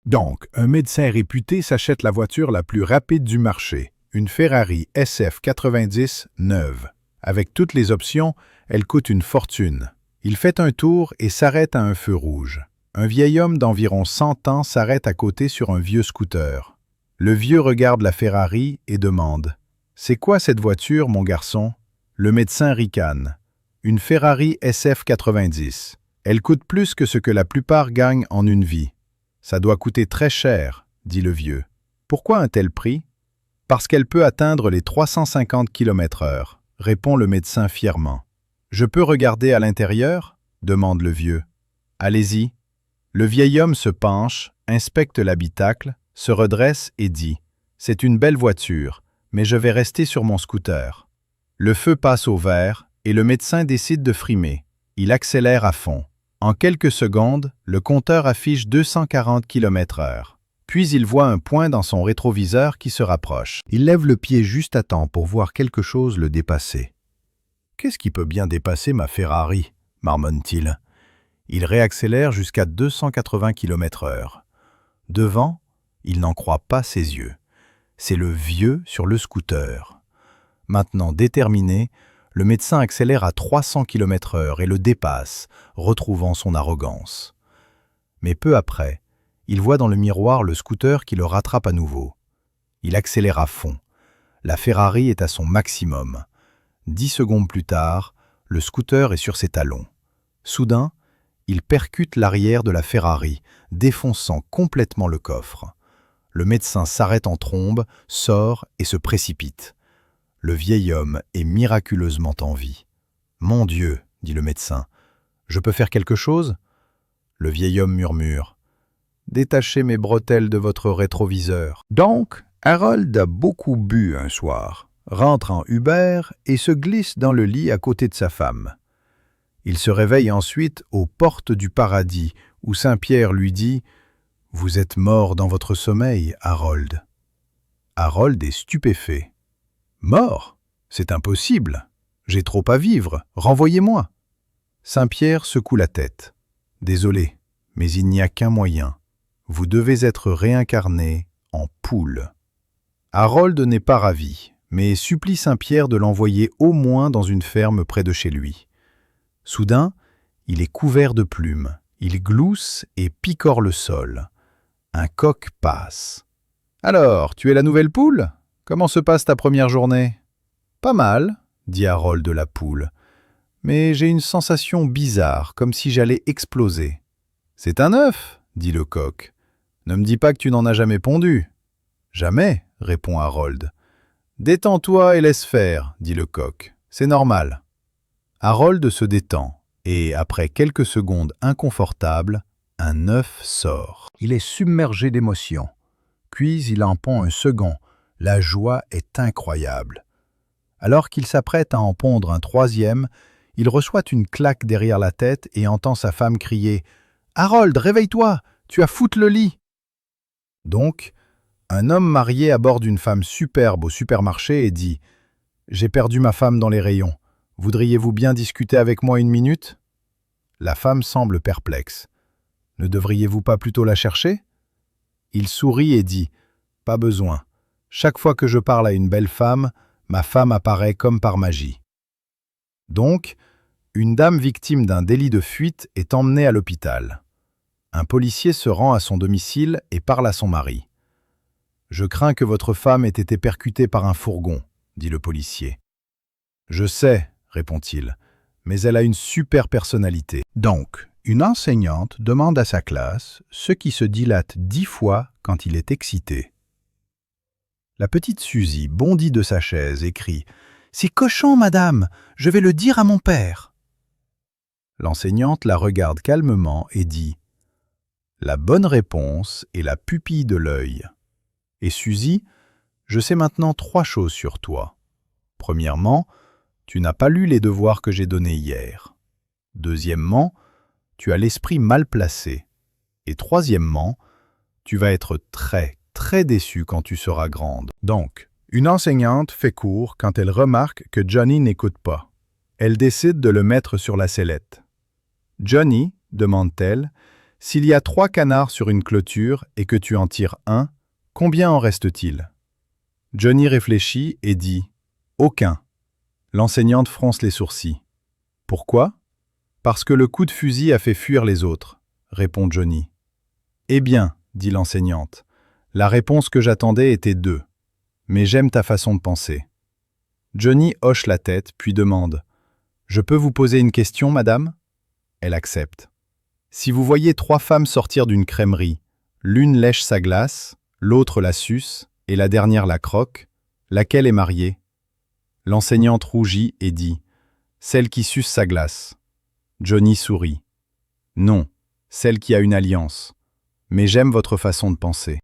Donc, un médecin réputé s'achète la voiture la plus rapide du marché, une Ferrari SF90 neuve. Avec toutes les options, elle coûte une fortune. Il fait un tour et s'arrête à un feu rouge. Un vieil homme d'environ 100 ans s'arrête à côté sur un vieux scooter. Le vieux regarde la Ferrari et demande « C'est quoi cette voiture, mon garçon ?» Le médecin ricane. « Une Ferrari SF90. Elle coûte plus que ce que la plupart gagnent en une vie. »« Ça doit coûter très cher, » dit le vieux. « Pourquoi un tel prix ?»« Parce qu'elle peut atteindre les 350 km/h, » répond le médecin fièrement. « Je peux regarder à l'intérieur ?» demande le vieux. « Allez-y. » Le vieil homme se penche, inspecte l'habitacle, se redresse et dit « C'est une belle voiture, mais je vais rester sur mon scooter. » Le feu passe au vert et le médecin décide de frimer. Il accélère à fond. En quelques secondes, le compteur affiche 240 km/h. Puis il voit un point dans son rétroviseur qui se rapproche. Il lève le pied juste à temps pour voir quelque chose le dépasser. « Qu'est-ce qui peut bien dépasser ma Ferrari ?» marmonne-t-il. Il réaccélère jusqu'à 280 km/h. Devant, il n'en croit pas ses yeux. C'est le vieux sur le scooter. Maintenant déterminé, le médecin accélère à 300 km/h et le dépasse, retrouvant son arrogance. Mais peu après, il voit dans le miroir le scooter qui le rattrape à nouveau. Il accélère à fond. La Ferrari est à son maximum. 10 secondes plus tard, le scooter est sur ses talons. Soudain, il percute l'arrière de la Ferrari, défonçant complètement le coffre. Le médecin s'arrête en trombe, sort et se précipite. Le vieil homme est miraculeusement en vie. « Mon Dieu, » dit le médecin, « je peux faire quelque chose ?» Le vieil homme murmure. « Détachez mes bretelles de votre rétroviseur. » Donc, Harold a beaucoup bu un soir, rentre en Uber et se glisse dans le lit à côté de sa femme. Il se réveille ensuite aux portes du paradis, où Saint-Pierre lui dit « Vous êtes mort dans votre sommeil, Harold. » Harold est stupéfait. « Mort? C'est impossible. J'ai trop à vivre. Renvoyez-moi. » Saint-Pierre secoue la tête. « Désolé, mais il n'y a qu'un moyen. Vous devez être réincarné en poule. » Harold n'est pas ravi, mais supplie Saint-Pierre de l'envoyer au moins dans une ferme près de chez lui. Soudain, il est couvert de plumes. Il glousse et picore le sol. Un coq passe. « Alors, tu es la nouvelle poule ? Comment se passe ta première journée ?»« Pas mal, » dit Harold de la poule. « Mais j'ai une sensation bizarre, comme si j'allais exploser. »« C'est un œuf, » dit le coq. « Ne me dis pas que tu n'en as jamais pondu. »« Jamais, » répond Harold. « Détends-toi et laisse faire, » dit le coq. « C'est normal. » Harold se détend et, après quelques secondes inconfortables, un œuf sort. Il est submergé d'émotion. Puis il en pond un second. La joie est incroyable. Alors qu'il s'apprête à en pondre un troisième, il reçoit une claque derrière la tête et entend sa femme crier « Harold, réveille-toi, tu as foutu le lit !» Donc, un homme marié aborde une femme superbe au supermarché et dit « J'ai perdu ma femme dans les rayons. Voudriez-vous bien discuter avec moi une minute ?» La femme semble perplexe. « Ne devriez-vous pas plutôt la chercher ?» Il sourit et dit « Pas besoin. Chaque fois que je parle à une belle femme, ma femme apparaît comme par magie. » Donc, une dame victime d'un délit de fuite est emmenée à l'hôpital. Un policier se rend à son domicile et parle à son mari. « Je crains que votre femme ait été percutée par un fourgon, » dit le policier. « Je sais, » répond-il, « mais elle a une super personnalité. » Donc, une enseignante demande à sa classe ce qui se dilate 10 fois quand il est excité. La petite Suzy bondit de sa chaise et crie « C'est cochon, madame, je vais le dire à mon père. » L'enseignante la regarde calmement et dit « La bonne réponse est la pupille de l'œil. Et Suzy, je sais maintenant 3 choses sur toi. Premièrement, tu n'as pas lu les devoirs que j'ai donnés hier. Deuxièmement, tu as l'esprit mal placé. Et troisièmement, tu vas être très déçue quand tu seras grande. » Donc, une enseignante fait court quand elle remarque que Johnny n'écoute pas. Elle décide de le mettre sur la sellette. « Johnny, demande-t-elle, S'il y a 3 canards sur une clôture et que tu en tires un, combien en reste-t-il? Johnny réfléchit et dit « Aucun ». L'enseignante fronce les sourcils. « Pourquoi ?»« Parce que le coup de fusil a fait fuir les autres », répond Johnny. « Eh bien, » dit l'enseignante, « la réponse que j'attendais était 2. Mais j'aime ta façon de penser. » Johnny hoche la tête, puis demande « Je peux vous poser une question, madame ?» Elle accepte. « Si vous voyez 3 femmes sortir d'une crèmerie, l'une lèche sa glace, l'autre la suce et la dernière la croque, laquelle est mariée ?» L'enseignante rougit et dit « Celle qui suce sa glace. » Johnny sourit. « Non, celle qui a une alliance. Mais j'aime votre façon de penser. »